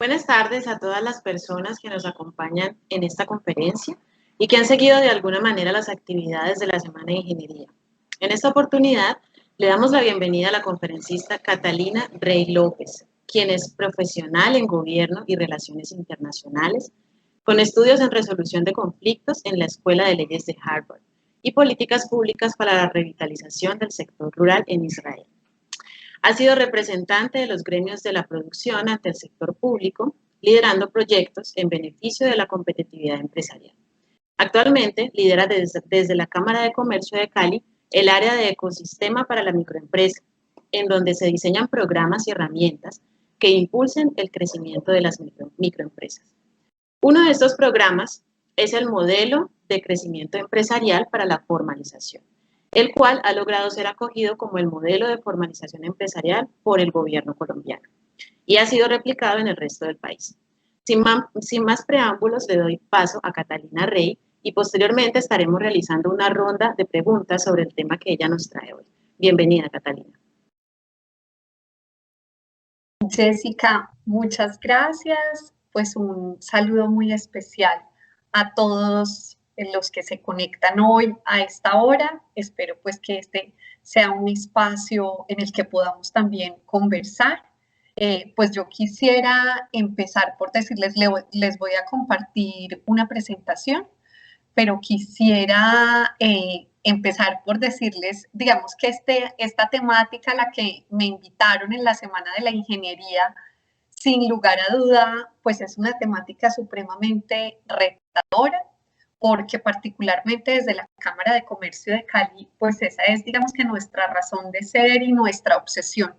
Buenas tardes a todas las personas que nos acompañan en esta conferencia y que han seguido de alguna manera las actividades de la Semana de Ingeniería. En esta oportunidad le damos la bienvenida a la conferencista Catalina Rey López, quien es profesional en Gobierno y Relaciones Internacionales, con estudios en resolución de conflictos en la Escuela de Leyes de Harvard y políticas públicas para la revitalización del sector rural en Israel. Ha sido representante de los gremios de la producción ante el sector público, liderando proyectos en beneficio de la competitividad empresarial. Actualmente lidera desde la Cámara de Comercio de Cali el área de ecosistema para la microempresa, en donde se diseñan programas y herramientas que impulsen el crecimiento de las microempresas. Uno de estos programas es el modelo de crecimiento empresarial para la formalización, el cual ha logrado ser acogido como el modelo de formalización empresarial por el gobierno colombiano y ha sido replicado en el resto del país. Sin más preámbulos, le doy paso a Catalina Rey y posteriormente estaremos realizando una ronda de preguntas sobre el tema que ella nos trae hoy. Bienvenida, Catalina. Jessica, muchas gracias. Pues un saludo muy especial a todos los que se conectan hoy a esta hora. Espero pues que este sea un espacio en el que podamos también conversar. Pues yo quisiera empezar por decirles, les voy a compartir una presentación, pero quisiera empezar por decirles, digamos que esta temática a la que me invitaron en la Semana de la Ingeniería, sin lugar a duda, pues es una temática supremamente retadora, porque particularmente desde la Cámara de Comercio de Cali, pues esa es, digamos que nuestra razón de ser y nuestra obsesión,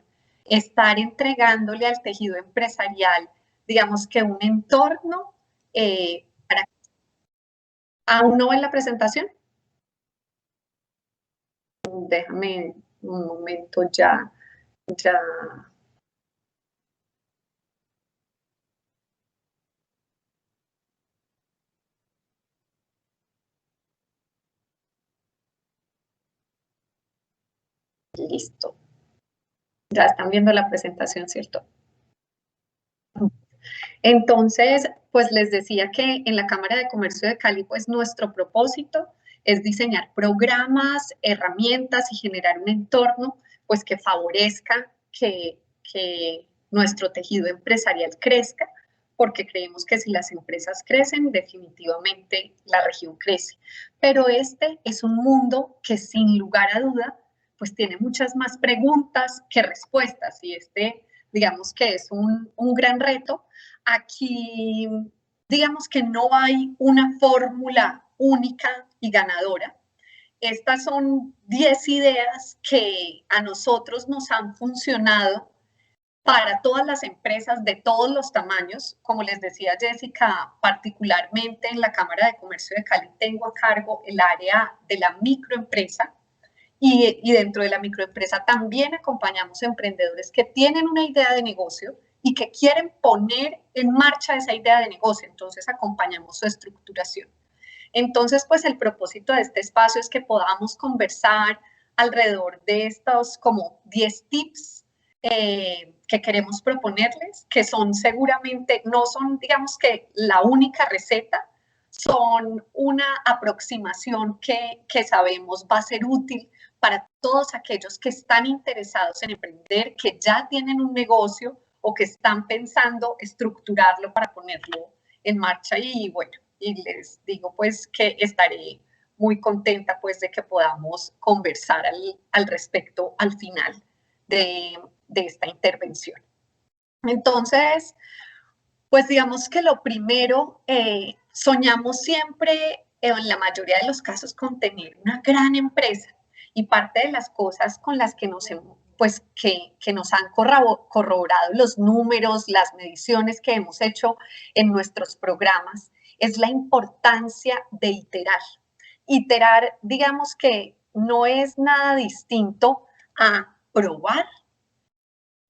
estar entregándole al tejido empresarial, digamos que un entorno para... ¿Aún no en la presentación? Déjame un momento ya. Listo. Ya están viendo la presentación, ¿cierto? Entonces, pues les decía que en la Cámara de Comercio de Cali, pues nuestro propósito es diseñar programas, herramientas y generar un entorno pues que favorezca que nuestro tejido empresarial crezca, porque creemos que si las empresas crecen, definitivamente la región crece. Pero este es un mundo que sin lugar a duda, pues tiene muchas más preguntas que respuestas, y digamos que es un gran reto. Aquí, digamos que no hay una fórmula única y ganadora. Estas son 10 ideas que a nosotros nos han funcionado para todas las empresas de todos los tamaños. Como les decía Jessica, particularmente en la Cámara de Comercio de Cali tengo a cargo el área de la microempresa, y dentro de la microempresa también acompañamos emprendedores que tienen una idea de negocio y que quieren poner en marcha esa idea de negocio. Entonces acompañamos su estructuración. Entonces, pues el propósito de este espacio es que podamos conversar alrededor de estos como 10 tips que queremos proponerles, que son seguramente, no son digamos que la única receta, son una aproximación que sabemos va a ser útil para todos aquellos que están interesados en emprender, que ya tienen un negocio o que están pensando estructurarlo para ponerlo en marcha. Y bueno, y les digo pues que estaré muy contenta pues de que podamos conversar al respecto al final de esta intervención. Entonces, pues digamos que lo primero, soñamos siempre, en la mayoría de los casos, con tener una gran empresa, y parte de las cosas con las que nos hemos, pues que nos han corroborado los números, las mediciones que hemos hecho en nuestros programas, es la importancia de iterar. Iterar, digamos que no es nada distinto a probar,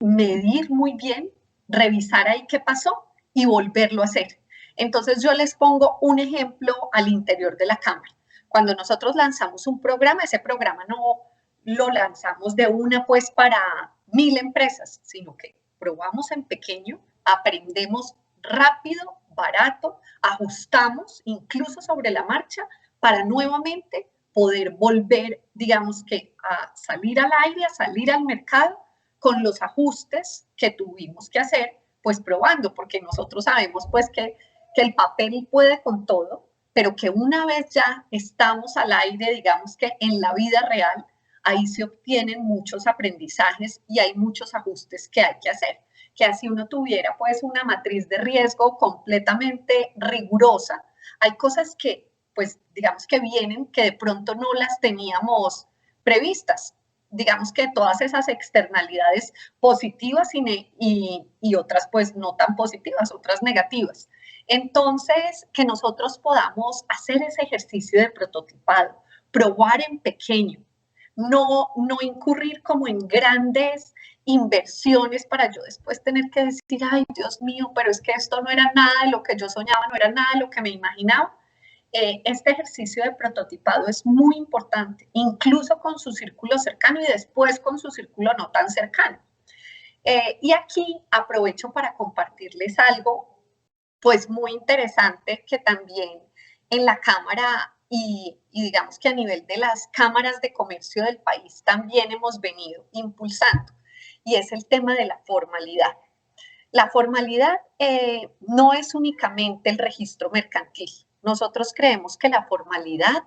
medir muy bien, revisar ahí qué pasó y volverlo a hacer. Entonces yo les pongo un ejemplo al interior de la Cámara. Cuando nosotros lanzamos un programa, ese programa no lo lanzamos de una pues para 1000 empresas, sino que probamos en pequeño, aprendemos rápido, barato, ajustamos incluso sobre la marcha para nuevamente poder volver, digamos que a salir al aire, a salir al mercado con los ajustes que tuvimos que hacer, pues probando, porque nosotros sabemos pues que el papel puede con todo, pero que una vez ya estamos al aire, digamos que en la vida real, ahí se obtienen muchos aprendizajes y hay muchos ajustes que hay que hacer. Que así uno tuviera pues una matriz de riesgo completamente rigurosa, hay cosas que pues digamos que vienen que de pronto no las teníamos previstas. Digamos que todas esas externalidades positivas y otras pues no tan positivas, otras negativas. Entonces, que nosotros podamos hacer ese ejercicio de prototipado, probar en pequeño, no incurrir como en grandes inversiones para yo después tener que decir, ay, Dios mío, pero es que esto no era nada de lo que yo soñaba, no era nada de lo que me imaginaba. Este ejercicio de prototipado es muy importante, incluso con su círculo cercano y después con su círculo no tan cercano. Y aquí aprovecho para compartirles algo pues muy interesante que también en la Cámara y digamos que a nivel de las cámaras de comercio del país también hemos venido impulsando, y es el tema de la formalidad. La formalidad no es únicamente el registro mercantil. Nosotros creemos que la formalidad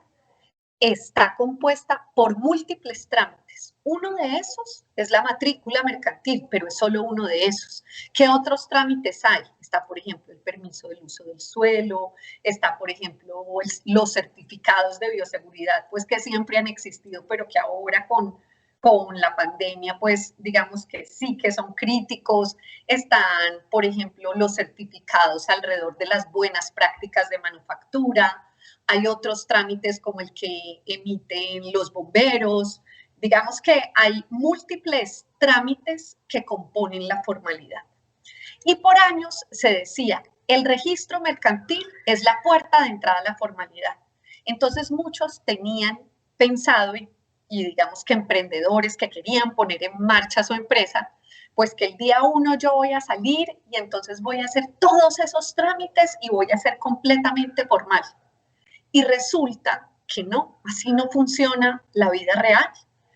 está compuesta por múltiples trámites. Uno de esos es la matrícula mercantil, pero es solo uno de esos. ¿Qué otros trámites hay? Está, por ejemplo, el permiso del uso del suelo, está, por ejemplo, los certificados de bioseguridad, pues que siempre han existido, pero que ahora con la pandemia, pues digamos que sí que son críticos. Están, por ejemplo, los certificados alrededor de las buenas prácticas de manufactura. Hay otros trámites como el que emiten los bomberos. Digamos que hay múltiples trámites que componen la formalidad. Y por años se decía, el registro mercantil es la puerta de entrada a la formalidad. Entonces muchos tenían pensado, y digamos que emprendedores que querían poner en marcha su empresa, pues que el día 1 yo voy a salir y entonces voy a hacer todos esos trámites y voy a ser completamente formal. Y resulta que no, así no funciona la vida real.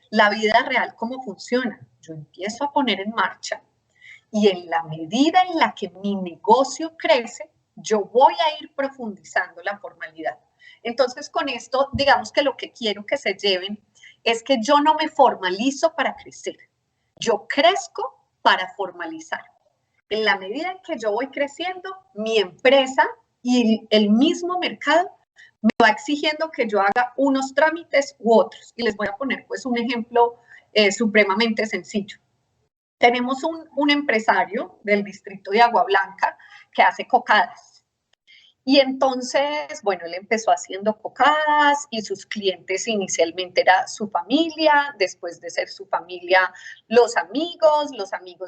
La vida real, ¿cómo funciona? Yo empiezo a poner en marcha y en la medida en la que mi negocio crece, yo voy a ir profundizando la formalidad. Entonces, con esto, digamos que lo que quiero que se lleven es que yo no me formalizo para crecer, yo crezco para formalizar. En la medida en que yo voy creciendo, mi empresa y el mismo mercado me va exigiendo que yo haga unos trámites u otros. Y les voy a poner pues un ejemplo supremamente sencillo. Tenemos un empresario del distrito de Agua Blanca que hace cocadas. Y entonces, bueno, él empezó haciendo cocadas y sus clientes inicialmente era su familia, después de ser su familia, los amigos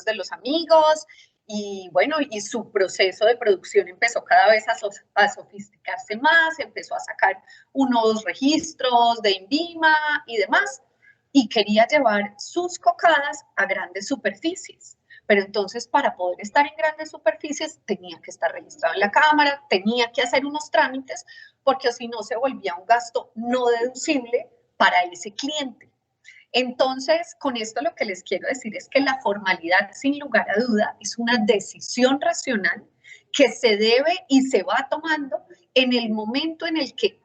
de los amigos. Y bueno, y su proceso de producción empezó cada vez a sofisticarse más, empezó a sacar unos registros de INVIMA y demás, y quería llevar sus cocadas a grandes superficies. Pero entonces para poder estar en grandes superficies tenía que estar registrado en la Cámara, tenía que hacer unos trámites, porque si no se volvía un gasto no deducible para ese cliente. Entonces, con esto lo que les quiero decir es que la formalidad, sin lugar a duda, es una decisión racional que se debe y se va tomando en el momento en el que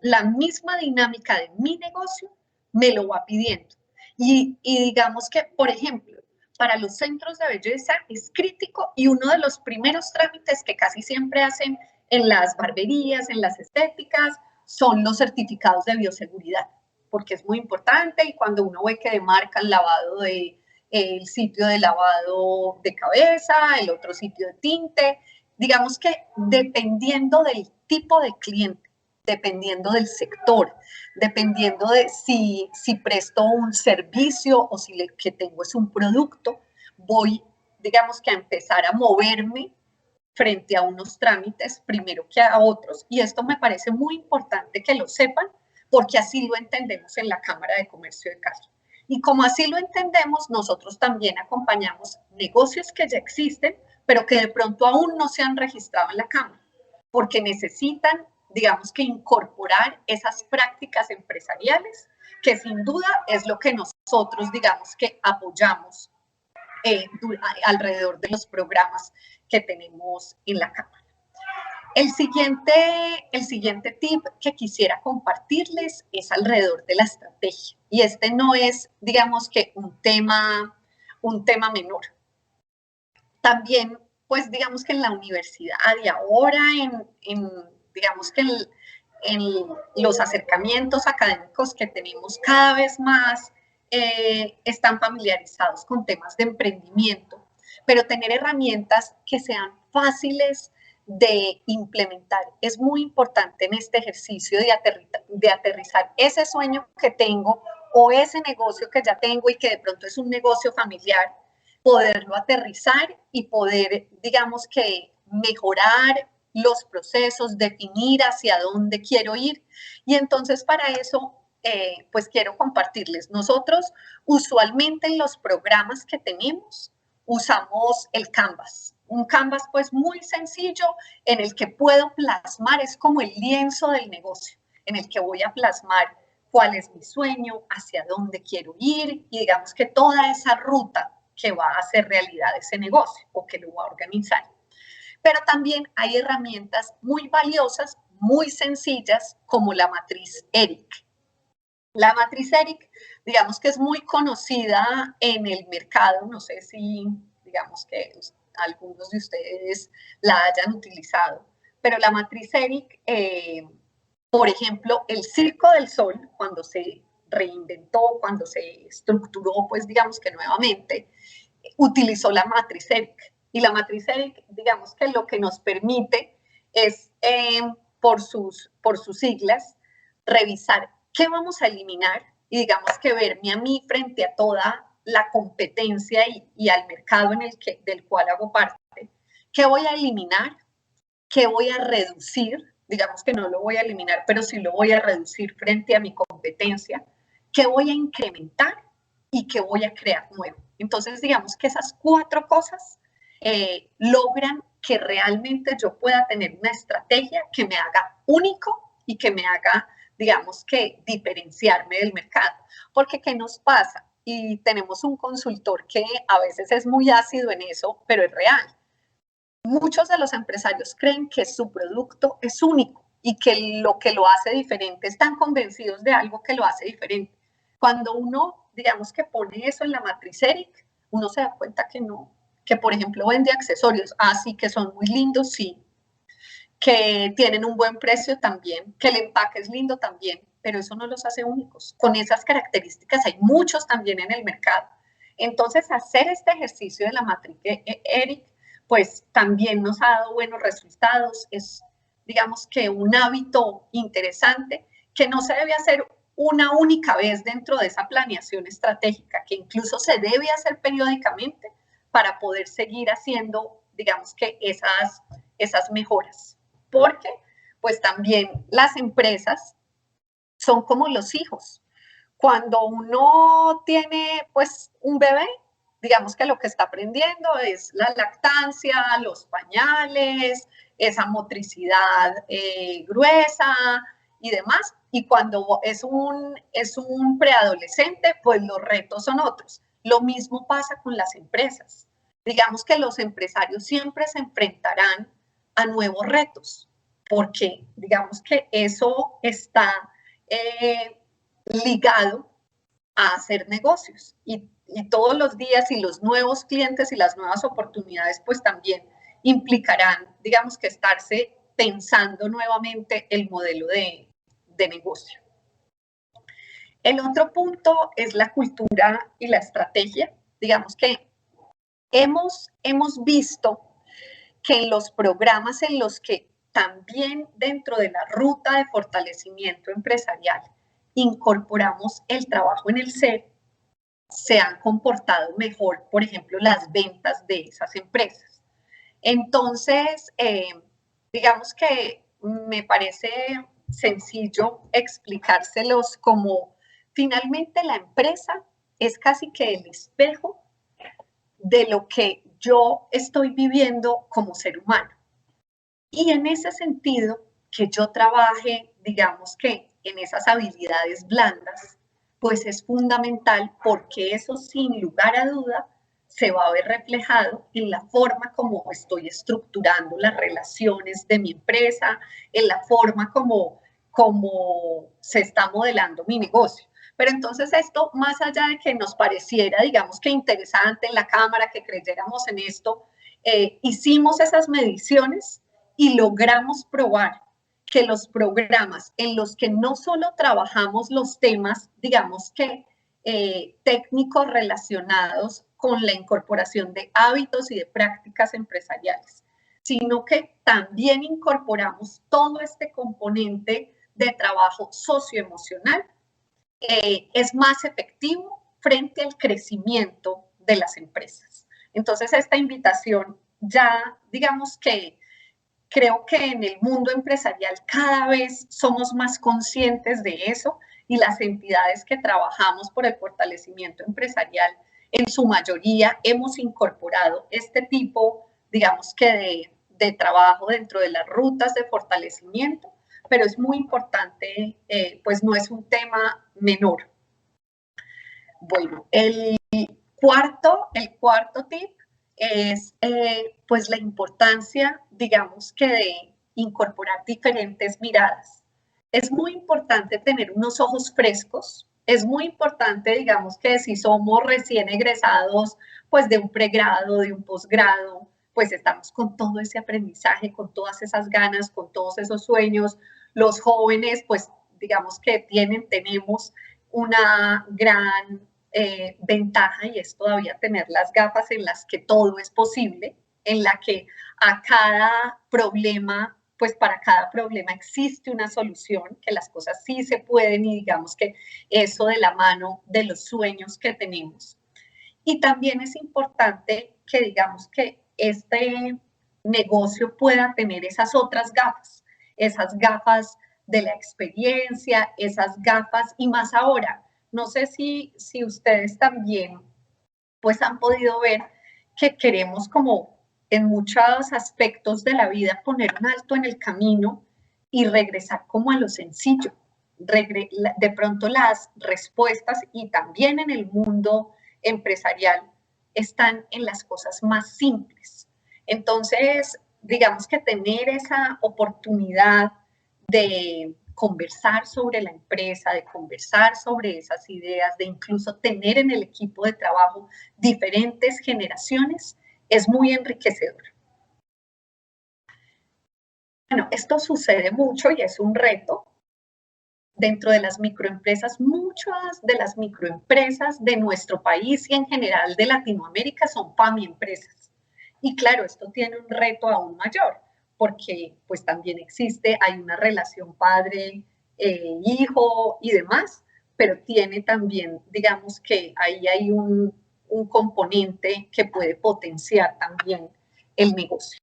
la misma dinámica de mi negocio me lo va pidiendo. Y digamos que, por ejemplo, para los centros de belleza es crítico y uno de los primeros trámites que casi siempre hacen en las barberías, en las estéticas, son los certificados de bioseguridad, porque es muy importante y cuando uno ve que demarca el lavado el sitio de lavado de cabeza, el otro sitio de tinte, digamos que dependiendo del tipo de cliente, dependiendo del sector, dependiendo de si presto un servicio o si lo que tengo es un producto, voy, digamos que a empezar a moverme frente a unos trámites primero que a otros. Y esto me parece muy importante que lo sepan, porque así lo entendemos en la Cámara de Comercio de Cali. Y como así lo entendemos, nosotros también acompañamos negocios que ya existen, pero que de pronto aún no se han registrado en la Cámara, porque necesitan, digamos que incorporar esas prácticas empresariales, que sin duda es lo que nosotros, digamos que apoyamos alrededor de los programas que tenemos en la Cámara. El siguiente tip que quisiera compartirles es alrededor de la estrategia. Y este no es, digamos que, un tema menor. También, pues, digamos que en la universidad y ahora digamos que en los acercamientos académicos que tenemos cada vez más, están familiarizados con temas de emprendimiento, pero tener herramientas que sean fáciles de implementar es muy importante en este ejercicio de aterrizar ese sueño que tengo o ese negocio que ya tengo y que de pronto es un negocio familiar, poderlo aterrizar y poder, digamos que, mejorar los procesos, definir hacia dónde quiero ir. Y entonces para eso, pues quiero compartirles. Nosotros usualmente en los programas que tenemos usamos el Canvas. Un Canvas pues muy sencillo en el que puedo plasmar, es como el lienzo del negocio, en el que voy a plasmar cuál es mi sueño, hacia dónde quiero ir y digamos que toda esa ruta que va a hacer realidad ese negocio o que lo va a organizar. Pero también hay herramientas muy valiosas, muy sencillas, como la matriz ERIC. La matriz ERIC, digamos que es muy conocida en el mercado, no sé si, digamos que algunos de ustedes la hayan utilizado, pero la matriz ERIC, por ejemplo, el Circo del Sol, cuando se reinventó, cuando se estructuró, pues digamos que nuevamente, utilizó la matriz ERIC. Y la matriz ERIC, digamos que lo que nos permite es, por sus siglas, revisar qué vamos a eliminar y digamos que verme a mí frente a toda la competencia y al mercado del cual hago parte, qué voy a eliminar, qué voy a reducir, digamos que no lo voy a eliminar, pero sí lo voy a reducir frente a mi competencia, qué voy a incrementar y qué voy a crear nuevo. Entonces, digamos que esas 4 cosas logran que realmente yo pueda tener una estrategia que me haga único y que me haga, digamos que, diferenciarme del mercado. Porque, ¿qué nos pasa? Y tenemos un consultor que a veces es muy ácido en eso, pero es real. Muchos de los empresarios creen que su producto es único y que lo hace diferente, están convencidos de algo que lo hace diferente. Cuando uno, digamos que pone eso en la matriz ERIC, uno se da cuenta que no, que por ejemplo vende accesorios, sí, que son muy lindos, sí, que tienen un buen precio también, que el empaque es lindo también, pero eso no los hace únicos. Con esas características hay muchos también en el mercado. Entonces, hacer este ejercicio de la matriz ERIC, pues también nos ha dado buenos resultados, es, digamos que, un hábito interesante que no se debe hacer una única vez dentro de esa planeación estratégica, que incluso se debe hacer periódicamente para poder seguir haciendo, digamos que, esas mejoras. Porque, pues también las empresas son como los hijos. Cuando uno tiene, pues, un bebé, digamos que lo que está aprendiendo es la lactancia, los pañales, esa motricidad gruesa y demás. Y cuando es un preadolescente, pues los retos son otros. Lo mismo pasa con las empresas. Digamos que los empresarios siempre se enfrentarán a nuevos retos, porque digamos que eso está ligado a hacer negocios y todos los días y los nuevos clientes y las nuevas oportunidades pues también implicarán, digamos que estarse pensando nuevamente el modelo de negocio. El otro punto es la cultura y la estrategia. Digamos que hemos visto que en los programas en los que también dentro de la ruta de fortalecimiento empresarial incorporamos el trabajo en el ser, se han comportado mejor, por ejemplo, las ventas de esas empresas. Entonces, digamos que me parece sencillo explicárselos como finalmente la empresa es casi que el espejo de lo que yo estoy viviendo como ser humano. Y en ese sentido, que yo trabaje, digamos que en esas habilidades blandas, pues es fundamental porque eso sin lugar a duda se va a ver reflejado en la forma como estoy estructurando las relaciones de mi empresa, en la forma como se está modelando mi negocio. Pero entonces esto, más allá de que nos pareciera, digamos que interesante en la cámara, que creyéramos en esto, hicimos esas mediciones y logramos probar que los programas en los que no solo trabajamos los temas, digamos que técnicos relacionados con la incorporación de hábitos y de prácticas empresariales, sino que también incorporamos todo este componente de trabajo socioemocional, es más efectivo frente al crecimiento de las empresas. Entonces, esta invitación ya, digamos que creo que en el mundo empresarial cada vez somos más conscientes de eso y las entidades que trabajamos por el fortalecimiento empresarial, en su mayoría hemos incorporado este tipo, digamos que de trabajo dentro de las rutas de fortalecimiento, pero es muy importante, pues no es un tema menor. Bueno, el cuarto tip es pues la importancia, digamos que de incorporar diferentes miradas. Es muy importante tener unos ojos frescos, es muy importante, digamos que si somos recién egresados, pues de un pregrado, de un posgrado, pues estamos con todo ese aprendizaje, con todas esas ganas, con todos esos sueños. Los jóvenes, pues digamos que tenemos una gran ventaja y es todavía tener las gafas en las que todo es posible, en la que a cada problema, pues para cada problema existe una solución, que las cosas sí se pueden y digamos que eso de la mano de los sueños que tenemos. Y también es importante que digamos que este negocio pueda tener esas otras gafas de la experiencia, esas gafas y más ahora. No sé si ustedes también pues han podido ver que queremos como en muchos aspectos de la vida poner un alto en el camino y regresar como a lo sencillo. De pronto las respuestas y también en el mundo empresarial están en las cosas más simples. Entonces, digamos que tener esa oportunidad de conversar sobre la empresa, de conversar sobre esas ideas, de incluso tener en el equipo de trabajo diferentes generaciones, es muy enriquecedor. Bueno, esto sucede mucho y es un reto. Dentro de las microempresas, muchas de las microempresas de nuestro país y en general de Latinoamérica son PAMI-empresas. Y claro, esto tiene un reto aún mayor, porque pues también hay una relación padre-hijo y demás, pero tiene también, digamos que ahí hay un componente que puede potenciar también el negocio.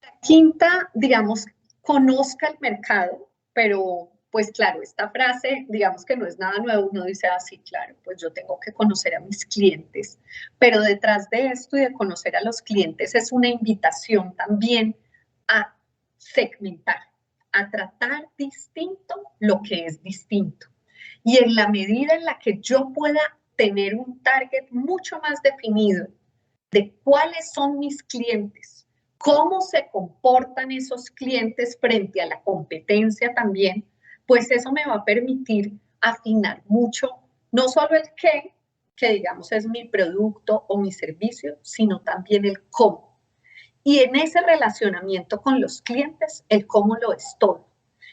La quinta, digamos, conozca el mercado, pero pues claro, esta frase, digamos que no es nada nuevo, uno dice, sí, claro, pues yo tengo que conocer a mis clientes, pero detrás de esto y de conocer a los clientes es una invitación también a segmentar, a tratar distinto lo que es distinto. Y en la medida en la que yo pueda tener un target mucho más definido de cuáles son mis clientes, cómo se comportan esos clientes frente a la competencia también, pues eso me va a permitir afinar mucho, no solo el qué, que digamos es mi producto o mi servicio, sino también el cómo. Y en ese relacionamiento con los clientes, el cómo lo es todo.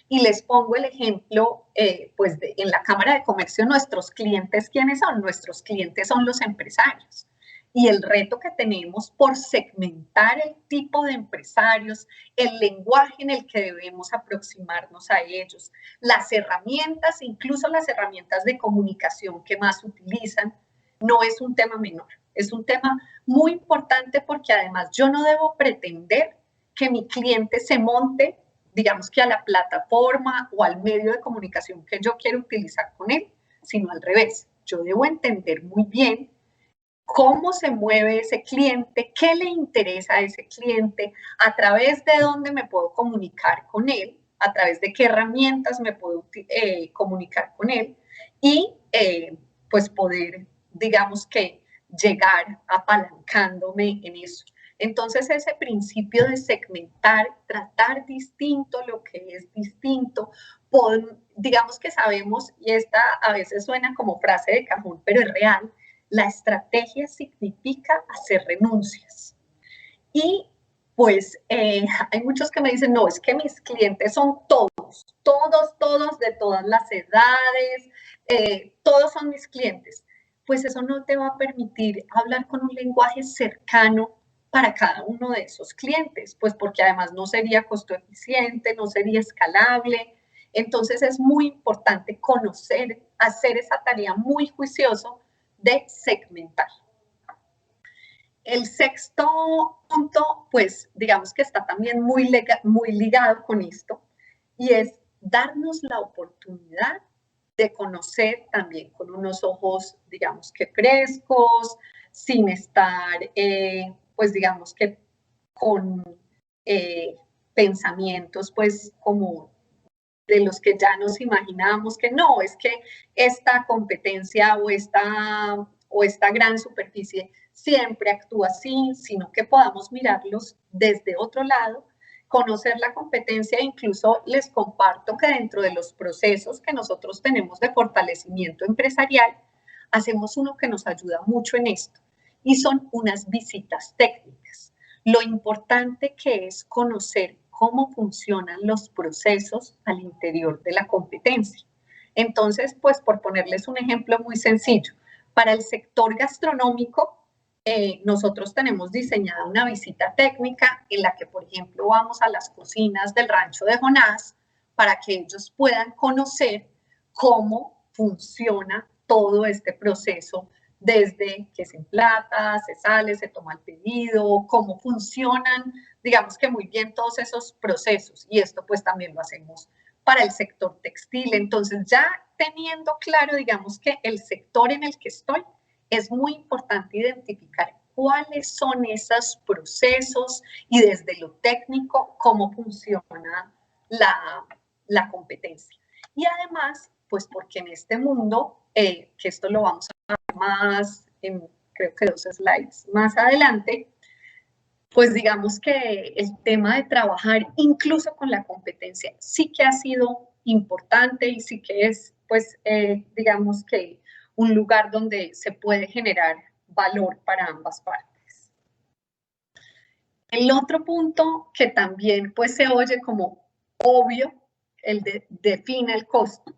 Y les pongo el ejemplo, pues en la Cámara de Comercio, nuestros clientes, ¿quiénes son? Nuestros clientes son los empresarios. Y el reto que tenemos por segmentar el tipo de empresarios, el lenguaje en el que debemos aproximarnos a ellos, las herramientas, incluso las herramientas de comunicación que más utilizan, no es un tema menor. Es un tema muy importante porque además yo no debo pretender que mi cliente se monte, digamos que a la plataforma o al medio de comunicación que yo quiero utilizar con él, sino al revés. Yo debo entender muy bien cómo se mueve ese cliente, qué le interesa a ese cliente, a través de dónde me puedo comunicar con él, a través de qué herramientas me puedo comunicar con él y pues poder, digamos que, llegar apalancándome en eso. Entonces, ese principio de segmentar, tratar distinto lo que es distinto, digamos que sabemos, y esta a veces suena como frase de cajón, pero es real, la estrategia significa hacer renuncias. Y pues hay muchos que me dicen, no, es que mis clientes son todos de todas las edades, todos son mis clientes. Pues eso no te va a permitir hablar con un lenguaje cercano para cada uno de esos clientes, pues porque además no sería costo eficiente, no sería escalable. Entonces es muy importante conocer, hacer esa tarea muy juicioso de segmentar. El sexto punto, pues digamos que está también muy ligado con esto, y es darnos la oportunidad de conocer también con unos ojos, digamos que frescos, sin estar, pues digamos que con pensamientos, pues como de los que ya nos imaginábamos que no, es que esta competencia o esta gran superficie siempre actúa así, sino que podamos mirarlos desde otro lado, conocer la competencia. Incluso les comparto que dentro de los procesos que nosotros tenemos de fortalecimiento empresarial, hacemos uno que nos ayuda mucho en esto, y son unas visitas técnicas. Lo importante que es conocer cómo funcionan los procesos al interior de la competencia. Entonces, pues por ponerles un ejemplo muy sencillo, para el sector gastronómico, nosotros tenemos diseñada una visita técnica en la que, por ejemplo, vamos a las cocinas del Rancho de Jonás para que ellos puedan conocer cómo funciona todo este proceso, desde que se emplata, se sale, se toma el pedido, cómo funcionan, digamos que muy bien todos esos procesos. Y esto pues también lo hacemos para el sector textil. Entonces ya teniendo claro, digamos que el sector en el que estoy, es muy importante identificar cuáles son esos procesos y desde lo técnico cómo funciona la competencia. Y además, pues porque en este mundo, que esto lo vamos a ver más en creo que 2 slides más adelante, pues digamos que el tema de trabajar incluso con la competencia sí que ha sido importante y sí que es, pues, digamos que un lugar donde se puede generar valor para ambas partes. El otro punto que también pues se oye como obvio, el de define el costo.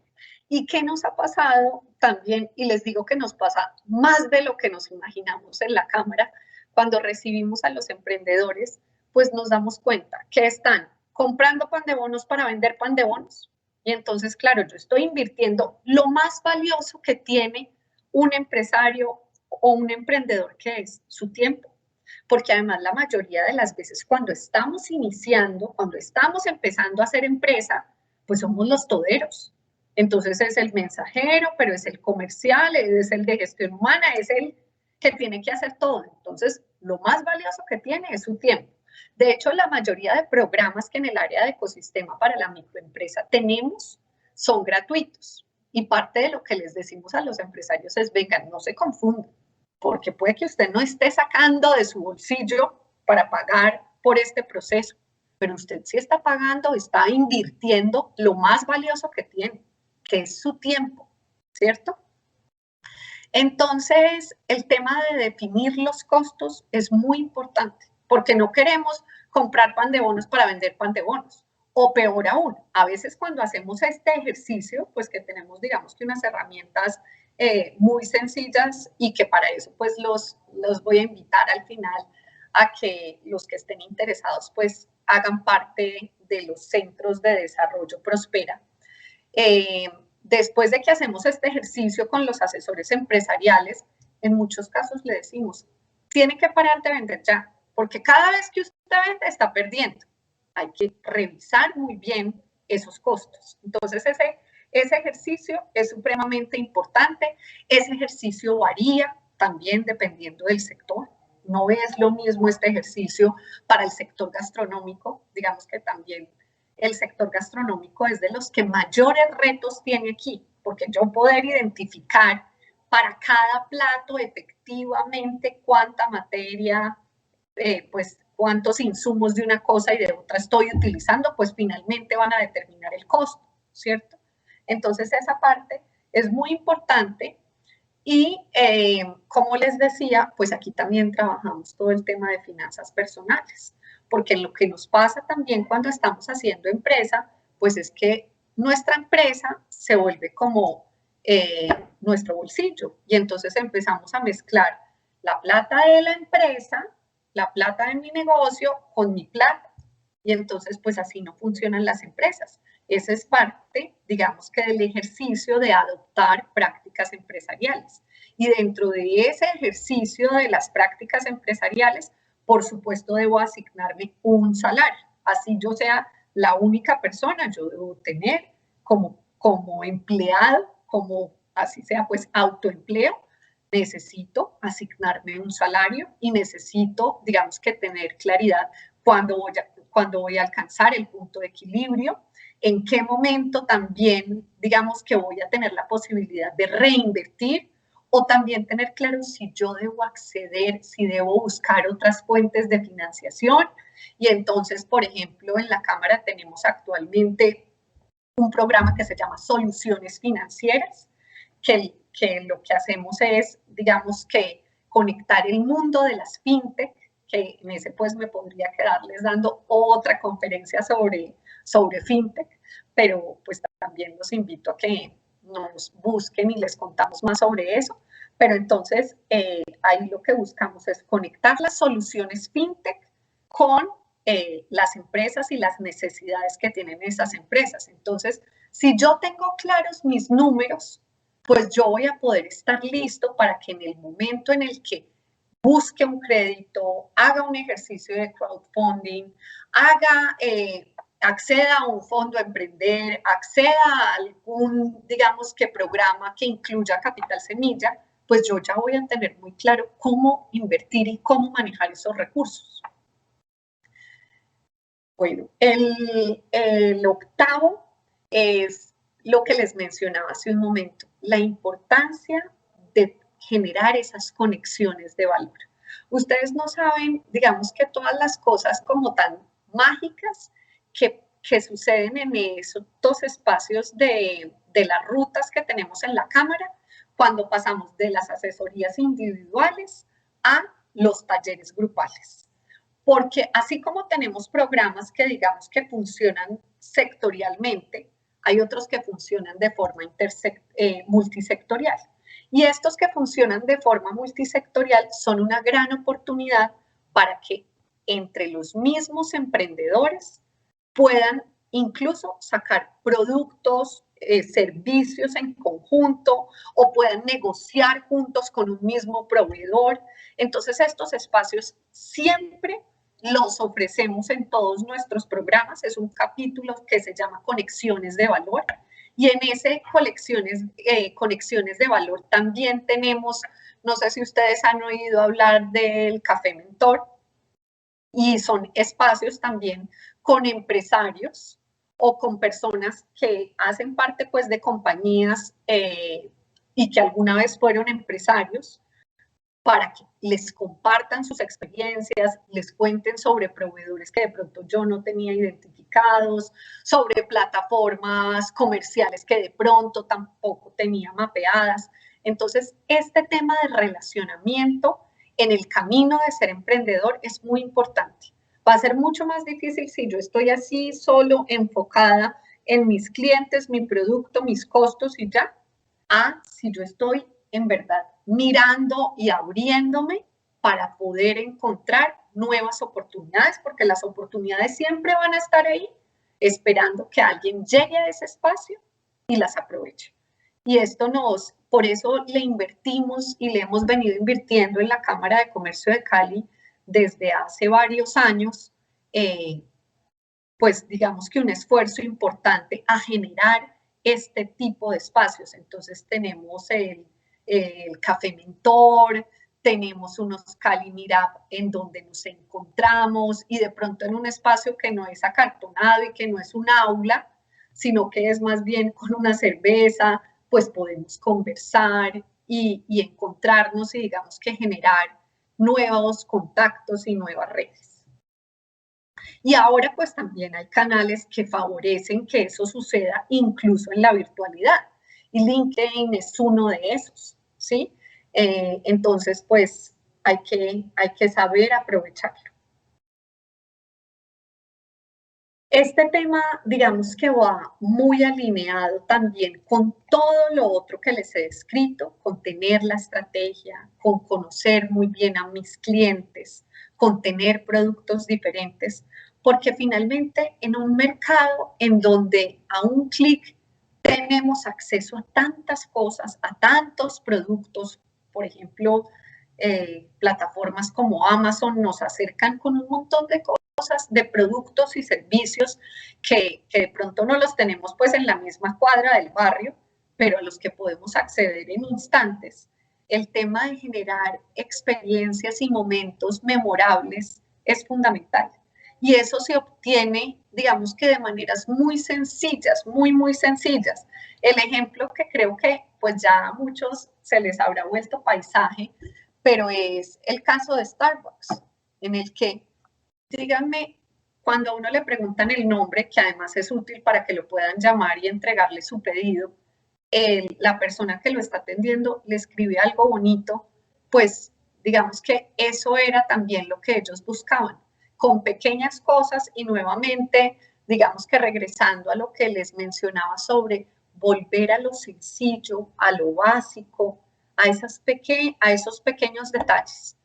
¿Y qué nos ha pasado también? Y les digo que nos pasa más de lo que nos imaginamos en la cámara. Cuando recibimos a los emprendedores, pues nos damos cuenta que están comprando pan de bonos para vender pan de bonos. Y entonces, claro, yo estoy invirtiendo lo más valioso que tiene un empresario o un emprendedor, que es su tiempo. Porque además la mayoría de las veces cuando estamos iniciando, cuando estamos empezando a hacer empresa, pues somos los toderos. Entonces es el mensajero, pero es el comercial, es el de gestión humana, es el que tiene que hacer todo. Entonces, lo más valioso que tiene es su tiempo. De hecho, la mayoría de programas que en el área de ecosistema para la microempresa tenemos son gratuitos. Y parte de lo que les decimos a los empresarios es, vengan, no se confundan, porque puede que usted no esté sacando de su bolsillo para pagar por este proceso, pero usted sí está pagando, está invirtiendo lo más valioso que tiene, que es su tiempo, ¿cierto? Entonces, el tema de definir los costos es muy importante, porque no queremos comprar pan de bonos para vender pan de bonos. O peor aún, a veces cuando hacemos este ejercicio, pues que tenemos, digamos que unas herramientas muy sencillas y que para eso pues los voy a invitar al final a que los que estén interesados pues hagan parte de los centros de desarrollo Prospera. Después de que hacemos este ejercicio con los asesores empresariales, en muchos casos le decimos, tiene que parar de vender ya, porque cada vez que usted vende está perdiendo. Hay que revisar muy bien esos costos. Entonces, ese ejercicio es supremamente importante. Ese ejercicio varía también dependiendo del sector. No es lo mismo este ejercicio para el sector gastronómico, digamos que también el sector gastronómico es de los que mayores retos tiene aquí, porque yo poder identificar para cada plato efectivamente cuánta materia, pues cuántos insumos de una cosa y de otra estoy utilizando, pues finalmente van a determinar el costo, ¿cierto? Entonces esa parte es muy importante y como les decía, pues aquí también trabajamos todo el tema de finanzas personales, porque lo que nos pasa también cuando estamos haciendo empresa, pues es que nuestra empresa se vuelve como nuestro bolsillo y entonces empezamos a mezclar la plata de la empresa, la plata de mi negocio con mi plata. Y entonces, pues así no funcionan las empresas. Esa es parte, digamos que del ejercicio de adoptar prácticas empresariales. Y dentro de ese ejercicio de las prácticas empresariales, por supuesto, debo asignarme un salario. Así yo sea la única persona, yo debo tener como empleado, como así sea, pues autoempleo, necesito asignarme un salario y necesito, digamos que tener claridad cuando voy a alcanzar el punto de equilibrio, en qué momento también, digamos que voy a tener la posibilidad de reinvertir o también tener claro si yo debo acceder, si debo buscar otras fuentes de financiación. Y entonces, por ejemplo, en la Cámara tenemos actualmente un programa que se llama Soluciones Financieras, que lo que hacemos es, digamos que conectar el mundo de las fintech, que en ese pues me podría quedarles dando otra conferencia sobre fintech, pero pues también los invito a que nos busquen y les contamos más sobre eso. Pero entonces ahí lo que buscamos es conectar las soluciones fintech con las empresas y las necesidades que tienen esas empresas. Entonces, si yo tengo claros mis números, pues yo voy a poder estar listo para que en el momento en el que busque un crédito, haga un ejercicio de crowdfunding, acceda a un fondo a emprender, acceda a algún, digamos que programa que incluya capital semilla, pues yo ya voy a tener muy claro cómo invertir y cómo manejar esos recursos. Bueno, el octavo es lo que les mencionaba hace un momento, la importancia de generar esas conexiones de valor. Ustedes no saben, digamos que todas las cosas como tan mágicas que suceden en estos espacios de las rutas que tenemos en la Cámara, cuando pasamos de las asesorías individuales a los talleres grupales. Porque así como tenemos programas que digamos que funcionan sectorialmente, hay otros que funcionan de forma multisectorial. Y estos que funcionan de forma multisectorial son una gran oportunidad para que entre los mismos emprendedores puedan incluso sacar productos, servicios en conjunto o puedan negociar juntos con un mismo proveedor. Entonces estos espacios siempre los ofrecemos en todos nuestros programas. Es un capítulo que se llama Conexiones de Valor. Y en ese conexiones de valor también tenemos, no sé si ustedes han oído hablar del Café Mentor, y son espacios también con empresarios o con personas que hacen parte pues de compañías y que alguna vez fueron empresarios, para que les compartan sus experiencias, les cuenten sobre proveedores que de pronto yo no tenía identificados, sobre plataformas comerciales que de pronto tampoco tenía mapeadas. Entonces, este tema de relacionamiento en el camino de ser emprendedor es muy importante. Va a ser mucho más difícil si yo estoy así solo enfocada en mis clientes, mi producto, mis costos y ya, a si yo estoy en verdad mirando y abriéndome para poder encontrar nuevas oportunidades, porque las oportunidades siempre van a estar ahí, esperando que alguien llegue a ese espacio y las aproveche. Y por eso le invertimos y le hemos venido invirtiendo en la Cámara de Comercio de Cali desde hace varios años, pues digamos que un esfuerzo importante a generar este tipo de espacios. Entonces tenemos el Café Mentor, tenemos unos Cali Meetup en donde nos encontramos y de pronto en un espacio que no es acartonado y que no es un aula, sino que es más bien con una cerveza, pues podemos conversar y encontrarnos y digamos que generar nuevos contactos y nuevas redes. Y ahora pues también hay canales que favorecen que eso suceda incluso en la virtualidad. Y LinkedIn es uno de esos, ¿sí? Entonces pues hay que saber aprovecharlo. Este tema, digamos que va muy alineado también con todo lo otro que les he descrito, con tener la estrategia, con conocer muy bien a mis clientes, con tener productos diferentes, porque finalmente en un mercado en donde a un clic tenemos acceso a tantas cosas, a tantos productos, por ejemplo, plataformas como Amazon nos acercan con un montón de cosas, de productos y servicios que de pronto no los tenemos pues en la misma cuadra del barrio, pero a los que podemos acceder en instantes. El tema de generar experiencias y momentos memorables es fundamental. Y eso se obtiene, digamos que de maneras muy sencillas, muy sencillas. El ejemplo que creo que pues ya a muchos se les habrá vuelto paisaje, pero es el caso de Starbucks, en el que díganme, cuando a uno le preguntan el nombre, que además es útil para que lo puedan llamar y entregarle su pedido, la persona que lo está atendiendo le escribe algo bonito, pues digamos que eso era también lo que ellos buscaban, con pequeñas cosas y nuevamente, digamos que regresando a lo que les mencionaba sobre volver a lo sencillo, a lo básico, a esos pequeños detalles.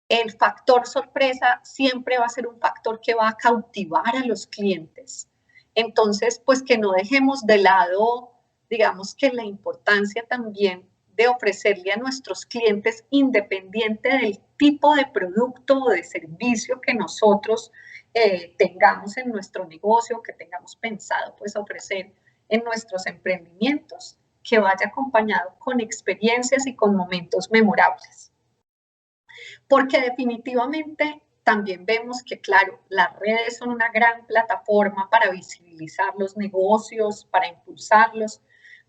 El factor sorpresa siempre va a ser un factor que va a cautivar a los clientes. Entonces, pues que no dejemos de lado, digamos que la importancia también de ofrecerle a nuestros clientes, independiente del tipo de producto o de servicio que nosotros tengamos en nuestro negocio, que tengamos pensado pues ofrecer en nuestros emprendimientos, que vaya acompañado con experiencias y con momentos memorables. Porque definitivamente también vemos que, claro, las redes son una gran plataforma para visibilizar los negocios, para impulsarlos,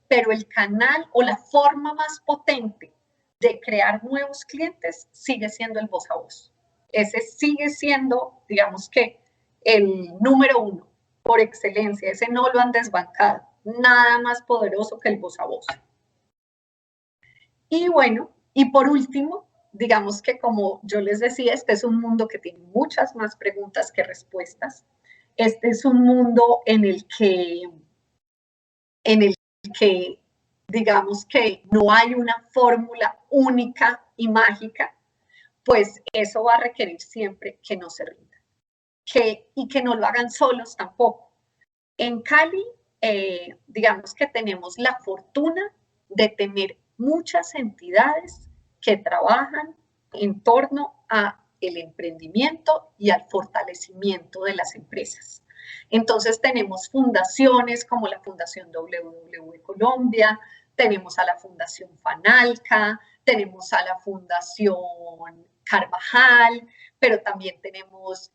pero el canal o la forma más potente de crear nuevos clientes sigue siendo el voz a voz. Ese sigue siendo, digamos que, el número uno por excelencia. Ese no lo han desbancado. Nada más poderoso que el voz a voz. Y bueno, y por último, digamos que como yo les decía, este es un mundo que tiene muchas más preguntas que respuestas. Este es un mundo en el que digamos que no hay una fórmula única y mágica, pues eso va a requerir siempre que no se rindan. Y que no lo hagan solos tampoco. En Cali, digamos que tenemos la fortuna de tener muchas entidades que trabajan en torno a el emprendimiento y al fortalecimiento de las empresas. Entonces tenemos fundaciones como la Fundación WW Colombia, tenemos a la Fundación Fanalca, tenemos a la Fundación Carvajal, pero también tenemos,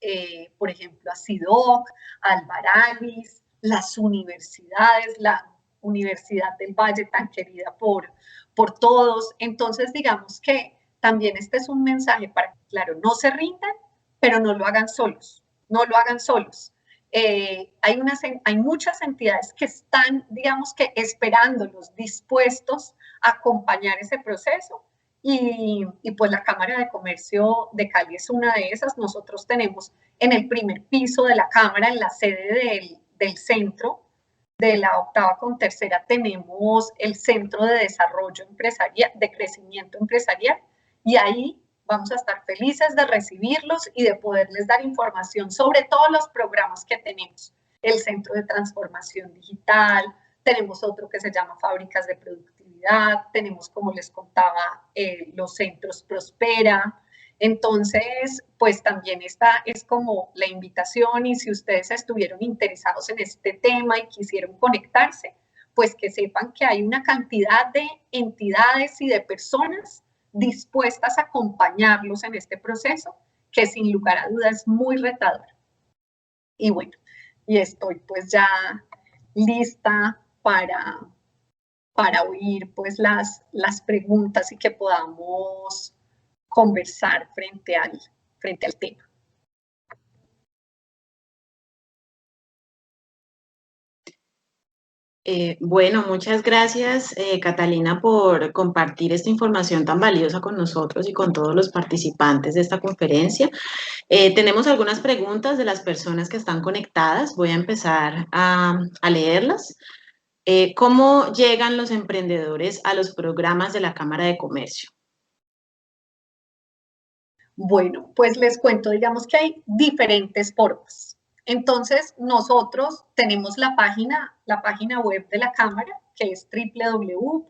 por ejemplo, a CIDOC, a Albaralis, las universidades, la Universidad del Valle tan querida por todos. Entonces, digamos que también este es un mensaje para que, claro, no se rindan, pero no lo hagan solos, no lo hagan solos. Hay muchas entidades que están, digamos que, esperándolos, dispuestos a acompañar ese proceso. Y pues la Cámara de Comercio de Cali es una de esas. Nosotros tenemos en el primer piso de la Cámara, en la sede del centro, de la 8ª con tercera, tenemos el Centro de Desarrollo Empresarial, de Crecimiento Empresarial, y ahí vamos a estar felices de recibirlos y de poderles dar información sobre todos los programas que tenemos. El Centro de Transformación Digital, tenemos otro que se llama Fábricas de Productividad, tenemos, como les contaba, los centros Prospera. Entonces, pues también esta es como la invitación, y si ustedes estuvieron interesados en este tema y quisieron conectarse, pues que sepan que hay una cantidad de entidades y de personas dispuestas a acompañarlos en este proceso, que sin lugar a dudas es muy retador. Y bueno, y estoy pues ya lista para oír pues las preguntas y que podamos conversar frente al tema. Bueno, muchas gracias, Catalina, por compartir esta información tan valiosa con nosotros y con todos los participantes de esta conferencia. Tenemos algunas preguntas de las personas que están conectadas. Voy a empezar a leerlas. ¿Cómo llegan los emprendedores a los programas de la Cámara de Comercio? Bueno, pues les cuento, digamos que hay diferentes formas. Entonces, nosotros tenemos la página web de la Cámara, que es www.ccc.org.co,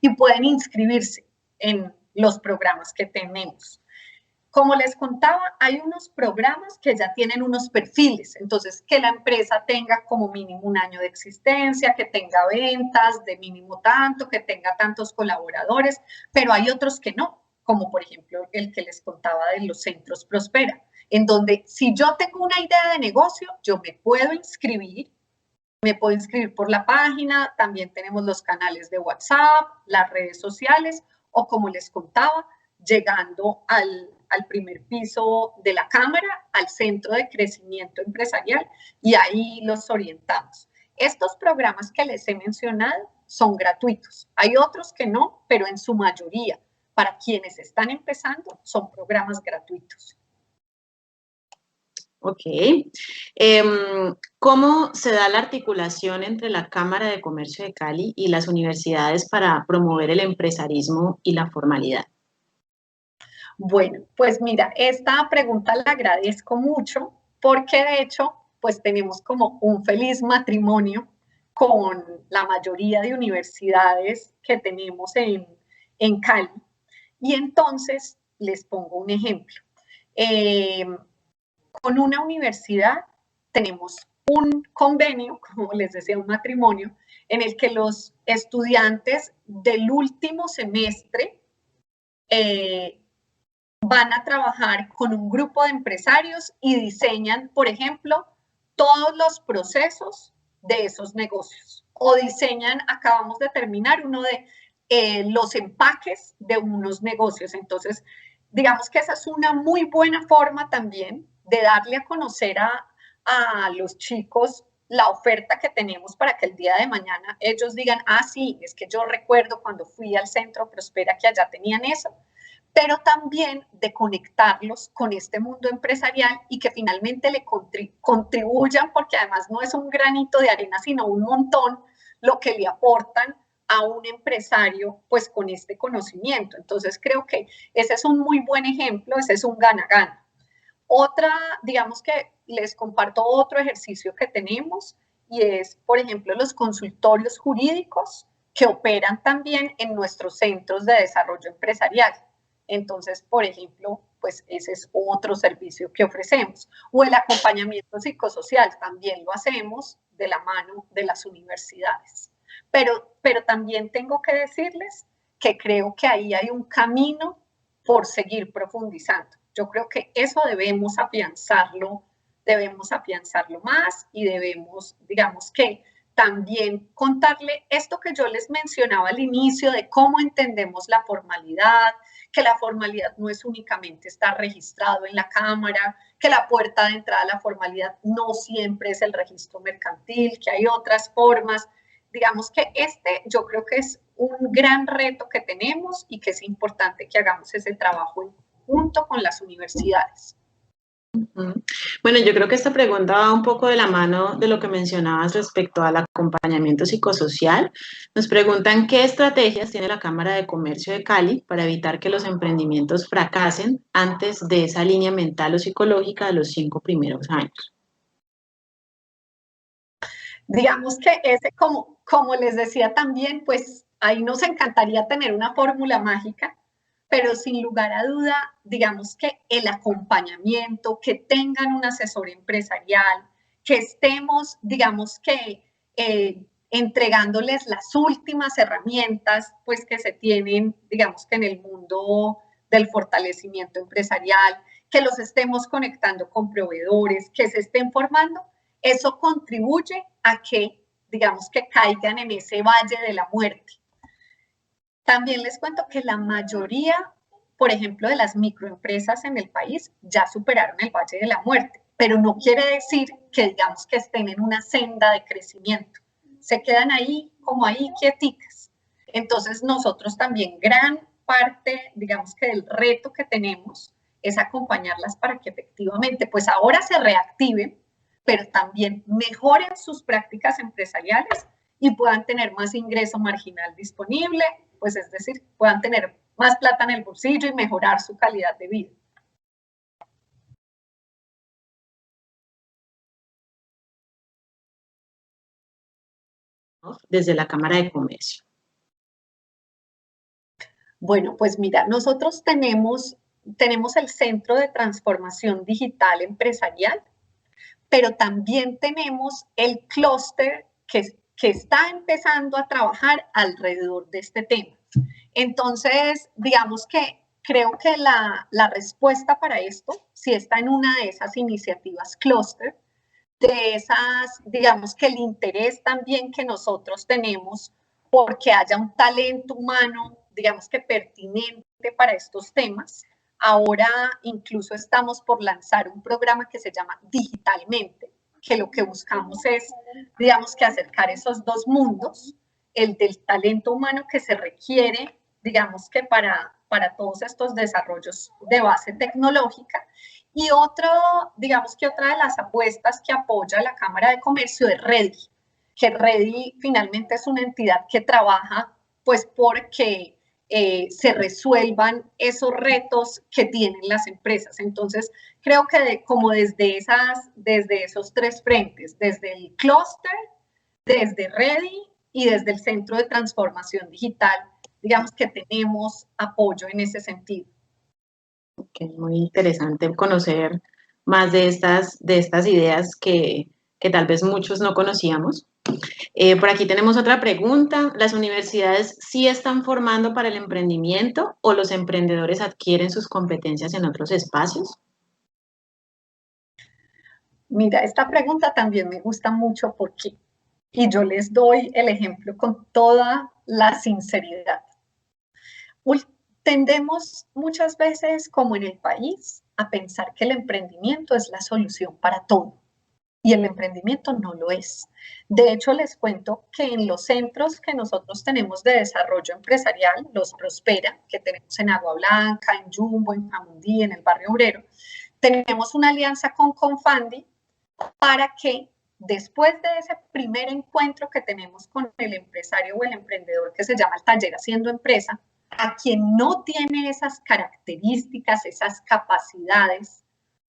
y pueden inscribirse en los programas que tenemos. Como les contaba, hay unos programas que ya tienen unos perfiles, entonces que la empresa tenga como mínimo un año de existencia, que tenga ventas de mínimo tanto, que tenga tantos colaboradores, pero hay otros que no, como por ejemplo el que les contaba de los centros Prospera, en donde si yo tengo una idea de negocio, yo me puedo inscribir por la página, también tenemos los canales de WhatsApp, las redes sociales, o como les contaba, llegando al primer piso de la Cámara, al Centro de Crecimiento Empresarial, y ahí los orientamos. Estos programas que les he mencionado son gratuitos. Hay otros que no, pero en su mayoría, para quienes están empezando, son programas gratuitos. Ok. ¿Cómo se da la articulación entre la Cámara de Comercio de Cali y las universidades para promover el empresarismo y la formalidad? Bueno, pues mira, esta pregunta la agradezco mucho porque de hecho, pues tenemos como un feliz matrimonio con la mayoría de universidades que tenemos en Cali. Y entonces les pongo un ejemplo. Con una universidad tenemos un convenio, como les decía, un matrimonio, en el que los estudiantes del último semestre van a trabajar con un grupo de empresarios y diseñan, por ejemplo, todos los procesos de esos negocios. O diseñan, acabamos de terminar uno de los empaques de unos negocios. Entonces, digamos que esa es una muy buena forma también de darle a conocer a los chicos la oferta que tenemos para que el día de mañana ellos digan, ah, sí, es que yo recuerdo cuando fui al Centro Prospera que allá tenían eso, pero también de conectarlos con este mundo empresarial y que finalmente le contribuyan, porque además no es un granito de arena, sino un montón lo que le aportan a un empresario, pues con este conocimiento. Entonces creo que ese es un muy buen ejemplo, ese es un gana-gana. Otra, digamos que les comparto otro ejercicio que tenemos y es, por ejemplo, los consultorios jurídicos que operan también en nuestros centros de desarrollo empresarial. Entonces, por ejemplo, pues ese es otro servicio que ofrecemos. O el acompañamiento psicosocial, también lo hacemos de la mano de las universidades. Pero también tengo que decirles que creo que ahí hay un camino por seguir profundizando. Yo creo que eso debemos afianzarlo más y debemos, digamos que también contarle esto que yo les mencionaba al inicio de cómo entendemos la formalidad, que la formalidad no es únicamente estar registrado en la Cámara, que la puerta de entrada a la formalidad no siempre es el registro mercantil, que hay otras formas. Digamos que yo creo que es un gran reto que tenemos y que es importante que hagamos ese trabajo junto con las universidades. Bueno, yo creo que esta pregunta va un poco de la mano de lo que mencionabas respecto al acompañamiento psicosocial. Nos preguntan qué estrategias tiene la Cámara de Comercio de Cali para evitar que los emprendimientos fracasen antes de esa línea mental o psicológica de los 5 primeros años. Digamos que ese, como les decía también, pues ahí nos encantaría tener una fórmula mágica, pero sin lugar a duda, digamos que el acompañamiento, que tengan un asesor empresarial, que estemos, digamos que, entregándoles las últimas herramientas, pues, que se tienen, digamos que en el mundo del fortalecimiento empresarial, que los estemos conectando con proveedores, que se estén formando, eso contribuye a que, digamos que caigan en ese valle de la muerte. También les cuento que la mayoría, por ejemplo, de las microempresas en el país ya superaron el valle de la muerte, pero no quiere decir que, digamos, que estén en una senda de crecimiento. Se quedan ahí, como ahí, quieticas. Entonces, nosotros también, gran parte, digamos que del reto que tenemos es acompañarlas para que efectivamente, pues ahora se reactiven, pero también mejoren sus prácticas empresariales y puedan tener más ingreso marginal disponible, pues es decir, puedan tener más plata en el bolsillo y mejorar su calidad de vida. Desde la Cámara de Comercio. Bueno, pues mira, nosotros tenemos el Centro de Transformación Digital Empresarial, pero también tenemos el clúster que está empezando a trabajar alrededor de este tema. Entonces, digamos que creo que la respuesta para esto, si está en una de esas iniciativas clúster, de esas, digamos que el interés también que nosotros tenemos porque haya un talento humano, digamos que pertinente para estos temas. Ahora incluso estamos por lanzar un programa que se llama Digitalmente, que lo que buscamos es, digamos que acercar esos dos mundos, el del talento humano que se requiere, digamos que para todos estos desarrollos de base tecnológica, y otro, digamos que otra de las apuestas que apoya la Cámara de Comercio es Ready, que Ready finalmente es una entidad que trabaja pues porque se resuelvan esos retos que tienen las empresas. Entonces, creo que como desde esos tres frentes, desde el clúster, desde Ready y desde el Centro de Transformación Digital, digamos que tenemos apoyo en ese sentido. Okay, muy interesante conocer más de estas ideas que tal vez muchos no conocíamos. Por aquí tenemos otra pregunta. ¿Las universidades sí están formando para el emprendimiento o los emprendedores adquieren sus competencias en otros espacios? Mira, esta pregunta también me gusta mucho porque, y yo les doy el ejemplo con toda la sinceridad. Tendemos muchas veces, como en el país, a pensar que el emprendimiento es la solución para todo. Y el emprendimiento no lo es. De hecho, les cuento que en los centros que nosotros tenemos de desarrollo empresarial, los Prospera, que tenemos en Agua Blanca, en Jumbo, en Jamundí, en el Barrio Obrero, tenemos una alianza con Confandi para que después de ese primer encuentro que tenemos con el empresario o el emprendedor que se llama el taller Haciendo Empresa, a quien no tiene esas características, esas capacidades,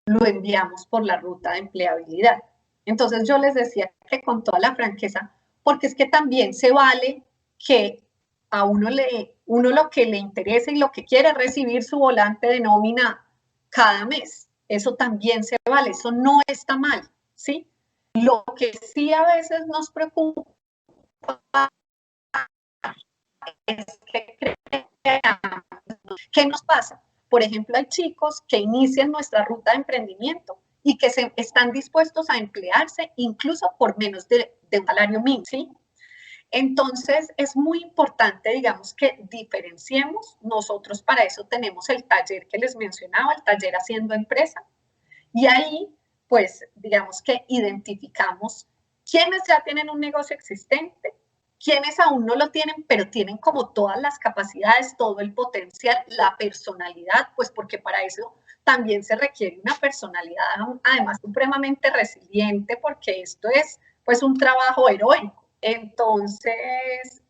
lo enviamos por la ruta de empleabilidad. Entonces yo les decía que con toda la franqueza, porque es que también se vale que a uno lo que le interesa y lo que quiere es recibir su volante de nómina cada mes. Eso también se vale, eso no está mal, ¿sí? Lo que sí a veces nos preocupa es que ¿qué nos pasa? Por ejemplo, hay chicos que inician nuestra ruta de emprendimiento y que están dispuestos a emplearse incluso por menos de un salario mínimo, ¿sí? Entonces, es muy importante, digamos, que diferenciemos. Nosotros para eso tenemos el taller que les mencionaba, el taller Haciendo Empresa, y ahí, pues, digamos que identificamos quiénes ya tienen un negocio existente, quienes aún no lo tienen, pero tienen como todas las capacidades, todo el potencial, la personalidad, pues porque para eso también se requiere una personalidad, además supremamente resiliente, porque esto es pues un trabajo heroico. Entonces,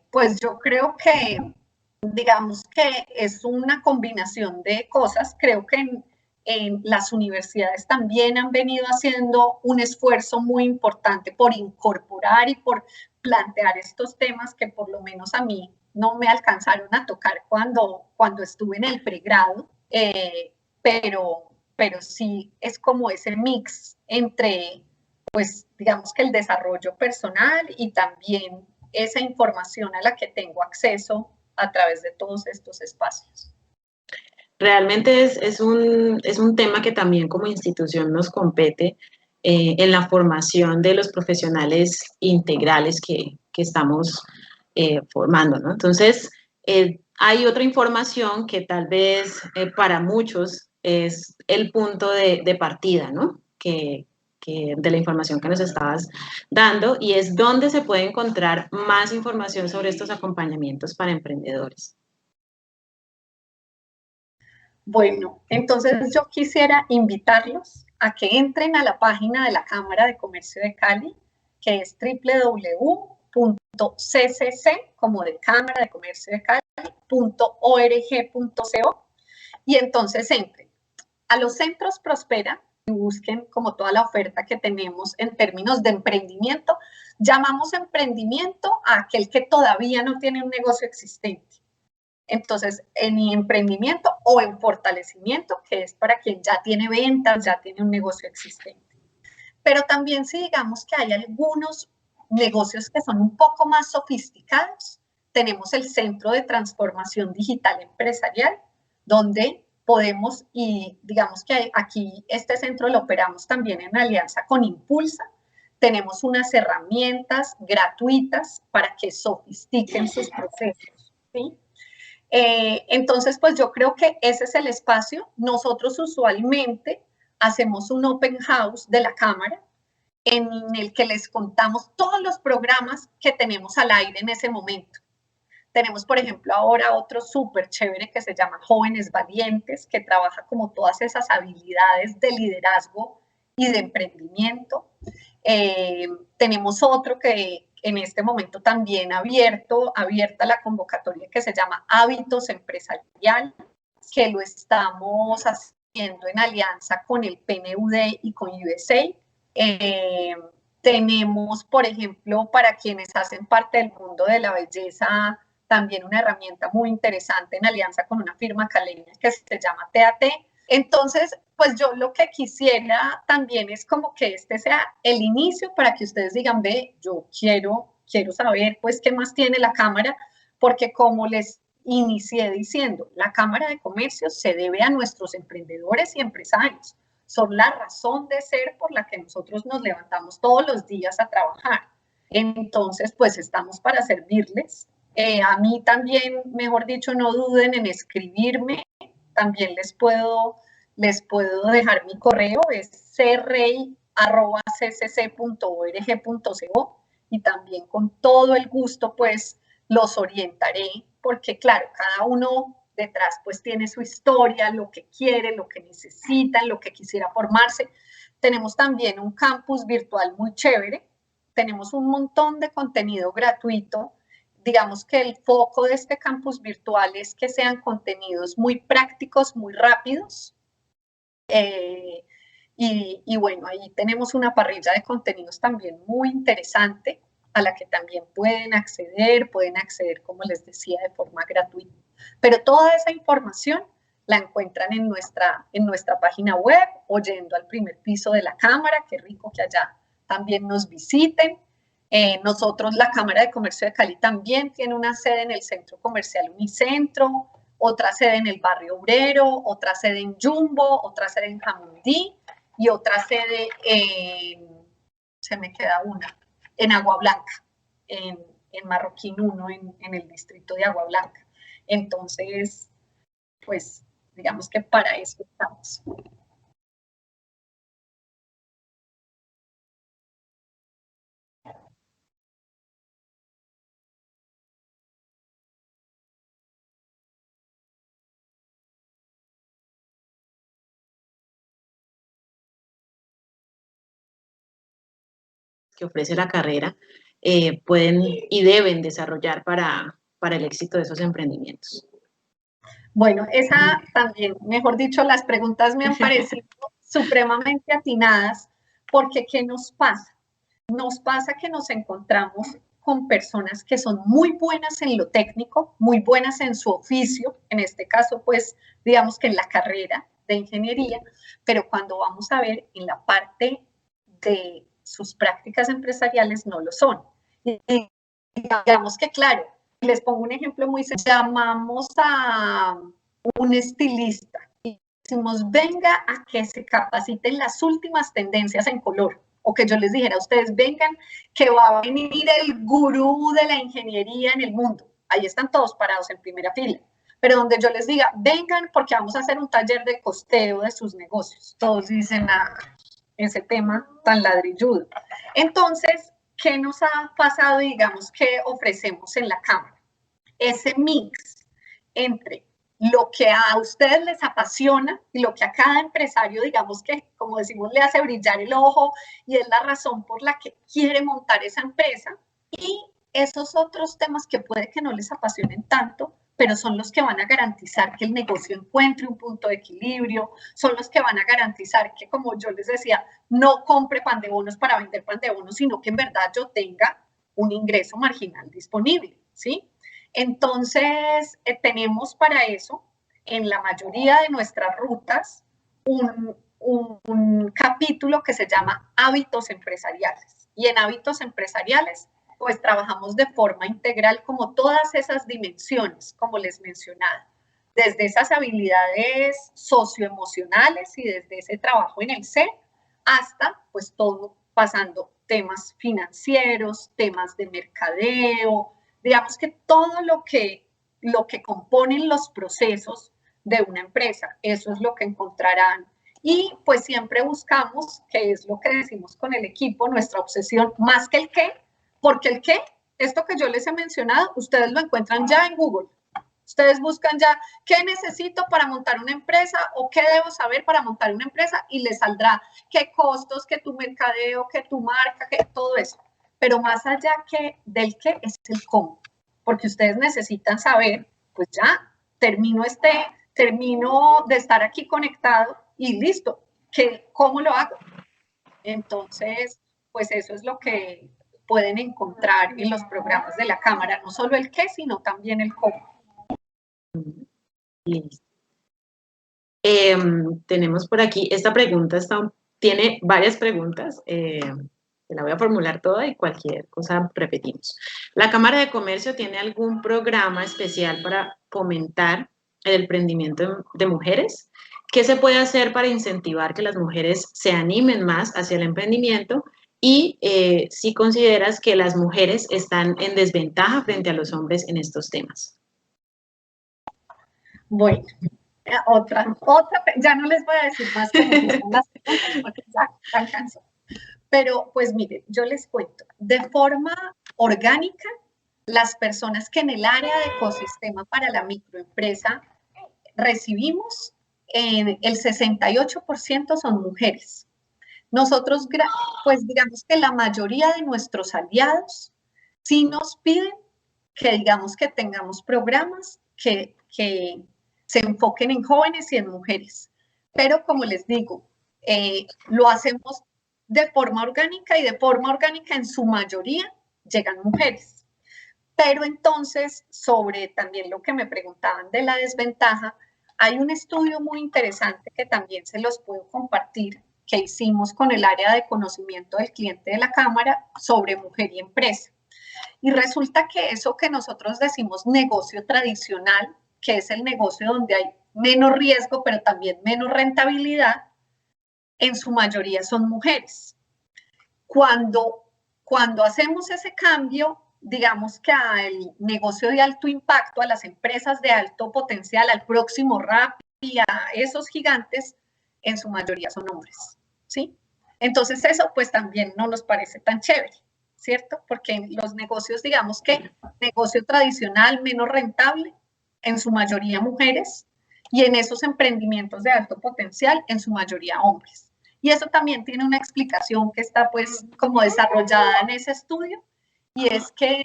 pues yo creo que, digamos que es una combinación de cosas. Creo que en las universidades también han venido haciendo un esfuerzo muy importante por incorporar y por plantear estos temas que por lo menos a mí no me alcanzaron a tocar cuando estuve en el pregrado, pero sí es como ese mix entre pues digamos que el desarrollo personal y también esa información a la que tengo acceso a través de todos estos espacios. Realmente es un tema que también como institución nos compete en la formación de los profesionales integrales que estamos formando, ¿no? Entonces, hay otra información que tal vez para muchos es el punto de partida, ¿no? De la información que nos estabas dando, y es dónde se puede encontrar más información sobre estos acompañamientos para emprendedores. Bueno, entonces yo quisiera invitarlos a que entren a la página de la Cámara de Comercio de Cali, que es www.ccc, como de Cámara de Comercio de Cali.org.co, y entonces entren a los centros Prospera y busquen como toda la oferta que tenemos en términos de emprendimiento. Llamamos emprendimiento a aquel que todavía no tiene un negocio existente. Entonces, en emprendimiento o en fortalecimiento, que es para quien ya tiene ventas, ya tiene un negocio existente. Pero también si digamos que hay algunos negocios que son un poco más sofisticados, tenemos el Centro de Transformación Digital Empresarial, donde podemos, y digamos que aquí este centro lo operamos también en alianza con Impulsa, tenemos unas herramientas gratuitas para que sofistiquen sus procesos, ¿sí? Entonces, pues yo creo que ese es el espacio. Nosotros usualmente hacemos un open house de la Cámara en el que les contamos todos los programas que tenemos al aire en ese momento. Tenemos, por ejemplo, ahora otro súper chévere que se llama Jóvenes Valientes, que trabaja como todas esas habilidades de liderazgo y de emprendimiento. Tenemos otro que en este momento también abierta la convocatoria, que se llama Hábitos Empresarial, que lo estamos haciendo en alianza con el PNUD y con USA. Tenemos, por ejemplo, para quienes hacen parte del mundo de la belleza, también una herramienta muy interesante en alianza con una firma caleña que se llama TAT. Entonces, pues yo lo que quisiera también es como que este sea el inicio para que ustedes digan, ve, yo quiero saber pues qué más tiene la Cámara, porque como les inicié diciendo, la Cámara de Comercio se debe a nuestros emprendedores y empresarios. Son la razón de ser por la que nosotros nos levantamos todos los días a trabajar. Entonces, pues estamos para servirles. A mí también, mejor dicho, no duden en escribirme. También les puedo dejar mi correo, es crey@ccc.org.co, y también con todo el gusto pues los orientaré, porque claro, cada uno detrás pues tiene su historia, lo que quiere, lo que necesitan, lo que quisiera formarse. Tenemos también un campus virtual muy chévere, tenemos un montón de contenido gratuito. Digamos que el foco de este campus virtual es que sean contenidos muy prácticos, muy rápidos. Y bueno, ahí tenemos una parrilla de contenidos también muy interesante a la que también pueden acceder, como les decía, de forma gratuita. Pero toda esa información la encuentran en nuestra página web o yendo al primer piso de la Cámara. Qué rico que allá también nos visiten. Nosotros, la Cámara de Comercio de Cali, también tiene una sede en el Centro Comercial Unicentro, otra sede en el Barrio Obrero, otra sede en Jumbo, otra sede en Jamundí y otra sede se me queda una, en Agua Blanca, en Marroquín 1, en el distrito de Agua Blanca. Entonces, pues, digamos que para eso estamos. Que ofrece la carrera pueden y deben desarrollar para el éxito de esos emprendimientos. Bueno, esa también, mejor dicho, las preguntas me han parecido supremamente atinadas, porque ¿qué nos pasa? Nos pasa que nos encontramos con personas que son muy buenas en lo técnico, muy buenas en su oficio, en este caso, pues, digamos que en la carrera de ingeniería, pero cuando vamos a ver en la parte de sus prácticas empresariales no lo son. Y digamos que, claro, les pongo un ejemplo muy sencillo. Llamamos a un estilista y decimos, venga a que se capaciten las últimas tendencias en color. O que yo les dijera a ustedes, vengan, que va a venir el gurú de la ingeniería en el mundo. Ahí están todos parados en primera fila. Pero donde yo les diga, vengan porque vamos a hacer un taller de costeo de sus negocios. Todos dicen, ese tema tan ladrilludo. Entonces, ¿qué nos ha pasado? Digamos, ¿qué ofrecemos en la Cámara? Ese mix entre lo que a ustedes les apasiona y lo que a cada empresario, digamos que, como decimos, le hace brillar el ojo y es la razón por la que quiere montar esa empresa, y esos otros temas que puede que no les apasionen tanto, pero son los que van a garantizar que el negocio encuentre un punto de equilibrio, son los que van a garantizar que, como yo les decía, no compre pan de bonos para vender pan de bonos, sino que en verdad yo tenga un ingreso marginal disponible, ¿sí? Entonces, tenemos para eso, en la mayoría de nuestras rutas, un capítulo que se llama hábitos empresariales. Y en hábitos empresariales, pues trabajamos de forma integral como todas esas dimensiones, como les mencionaba, desde esas habilidades socioemocionales y desde ese trabajo en el ser, hasta pues todo pasando temas financieros, temas de mercadeo, digamos que todo lo que componen los procesos de una empresa, eso es lo que encontrarán. Y pues siempre buscamos, que es lo que decimos con el equipo, nuestra obsesión, más que el qué, porque el qué, esto que yo les he mencionado, ustedes lo encuentran ya en Google. Ustedes buscan ya qué necesito para montar una empresa o qué debo saber para montar una empresa y les saldrá qué costos, qué tu mercadeo, qué tu marca, qué todo eso. Pero más allá que del qué es el cómo, porque ustedes necesitan saber, pues ya termino de estar aquí conectado y listo, ¿cómo lo hago? Entonces, pues eso es lo que pueden encontrar en los programas de la Cámara, no solo el qué, sino también el cómo. Listo. Tenemos por aquí, esta pregunta tiene varias preguntas, la voy a formular toda y cualquier cosa repetimos. ¿La Cámara de Comercio tiene algún programa especial para fomentar el emprendimiento de mujeres? ¿Qué se puede hacer para incentivar que las mujeres se animen más hacia el emprendimiento? Y si consideras que las mujeres están en desventaja frente a los hombres en estos temas. Bueno, otra, ya no les voy a decir más cómo son las preguntas porque ya están cansados. Pero pues miren, yo les cuento, de forma orgánica, las personas que en el área de ecosistema para la microempresa recibimos, el 68% son mujeres. Nosotros, pues digamos que la mayoría de nuestros aliados sí nos piden que digamos que tengamos programas que se enfoquen en jóvenes y en mujeres. Pero como les digo, lo hacemos de forma orgánica y de forma orgánica en su mayoría llegan mujeres. Pero entonces, sobre también lo que me preguntaban de la desventaja, hay un estudio muy interesante que también se los puedo compartir, que hicimos con el área de conocimiento del cliente de la Cámara sobre mujer y empresa. Y resulta que eso que nosotros decimos negocio tradicional, que es el negocio donde hay menos riesgo, pero también menos rentabilidad, en su mayoría son mujeres. Cuando hacemos ese cambio, digamos que al negocio de alto impacto, a las empresas de alto potencial, al próximo Rappi, a esos gigantes, en su mayoría son hombres, ¿sí? Entonces eso pues también no nos parece tan chévere, ¿cierto? Porque en los negocios, digamos que negocio tradicional, menos rentable, en su mayoría mujeres, y en esos emprendimientos de alto potencial, en su mayoría hombres. Y eso también tiene una explicación que está pues como desarrollada en ese estudio, y es que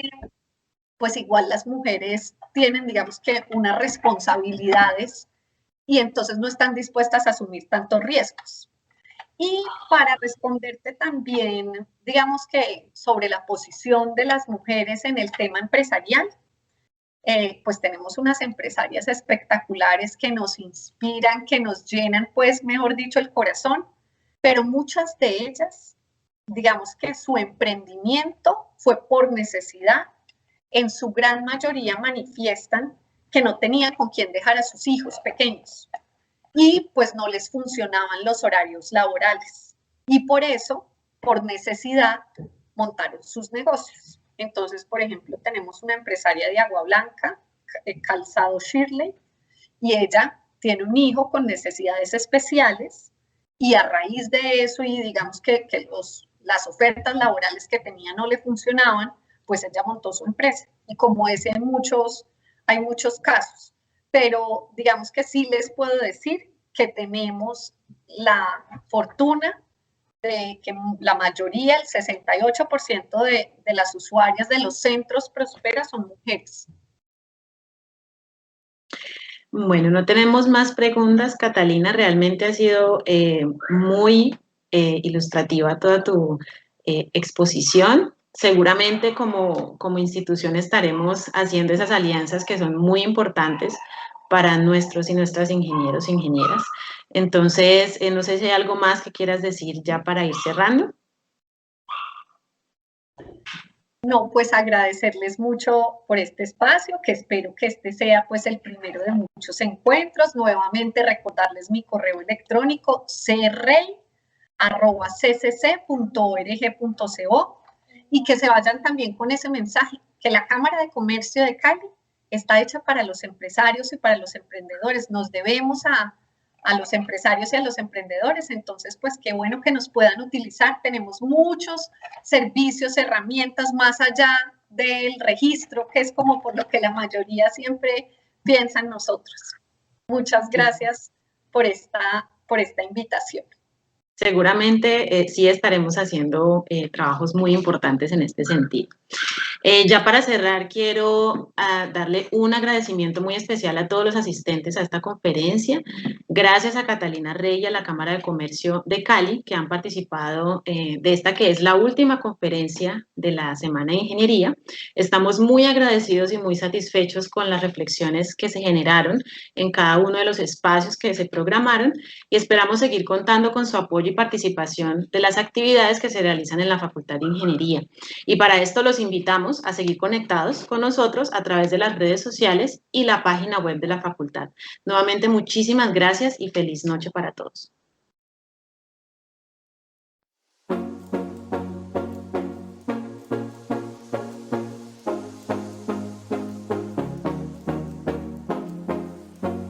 pues igual las mujeres tienen digamos que unas responsabilidades y entonces no están dispuestas a asumir tantos riesgos. Y para responderte también, digamos que sobre la posición de las mujeres en el tema empresarial, pues tenemos unas empresarias espectaculares que nos inspiran, que nos llenan, pues mejor dicho, el corazón, pero muchas de ellas digamos que su emprendimiento fue por necesidad. En su gran mayoría manifiestan que no tenían con quién dejar a sus hijos pequeños y pues no les funcionaban los horarios laborales. Y por eso, por necesidad, montaron sus negocios. Entonces, por ejemplo, tenemos una empresaria de Agua Blanca, Calzado Shirley, y ella tiene un hijo con necesidades especiales y a raíz de eso y digamos que las ofertas laborales que tenía no le funcionaban, pues ella montó su empresa. Y como ese hay muchos casos, pero digamos que sí les puedo decir que tenemos la fortuna de que la mayoría, el 68% de las usuarias de los centros Prospera son mujeres. Bueno, no tenemos más preguntas, Catalina. Realmente ha sido muy ilustrativa toda tu exposición. Seguramente como institución estaremos haciendo esas alianzas que son muy importantes para nuestros y nuestras ingenieros e ingenieras. Entonces, no sé si hay algo más que quieras decir ya para ir cerrando. No, pues agradecerles mucho por este espacio, que espero que este sea pues el primero de muchos encuentros. Nuevamente recordarles mi correo electrónico crey@ccc.org.co y que se vayan también con ese mensaje, que la Cámara de Comercio de Cali está hecha para los empresarios y para los emprendedores. Nos debemos a los empresarios y a los emprendedores. Entonces, pues qué bueno que nos puedan utilizar. Tenemos muchos servicios, herramientas más allá del registro, que es como por lo que la mayoría siempre piensa en nosotros. Muchas gracias por esta invitación. Seguramente sí estaremos haciendo trabajos muy importantes en este sentido. Ya para cerrar, quiero darle un agradecimiento muy especial a todos los asistentes a esta conferencia. Gracias a Catalina Rey y a la Cámara de Comercio de Cali, que han participado de esta que es la última conferencia de la Semana de Ingeniería. Estamos muy agradecidos y muy satisfechos con las reflexiones que se generaron en cada uno de los espacios que se programaron y esperamos seguir contando con su apoyo y participación de las actividades que se realizan en la Facultad de Ingeniería. Y para esto los invitamos a seguir conectados con nosotros a través de las redes sociales y la página web de la facultad. Nuevamente, muchísimas gracias y feliz noche para todos.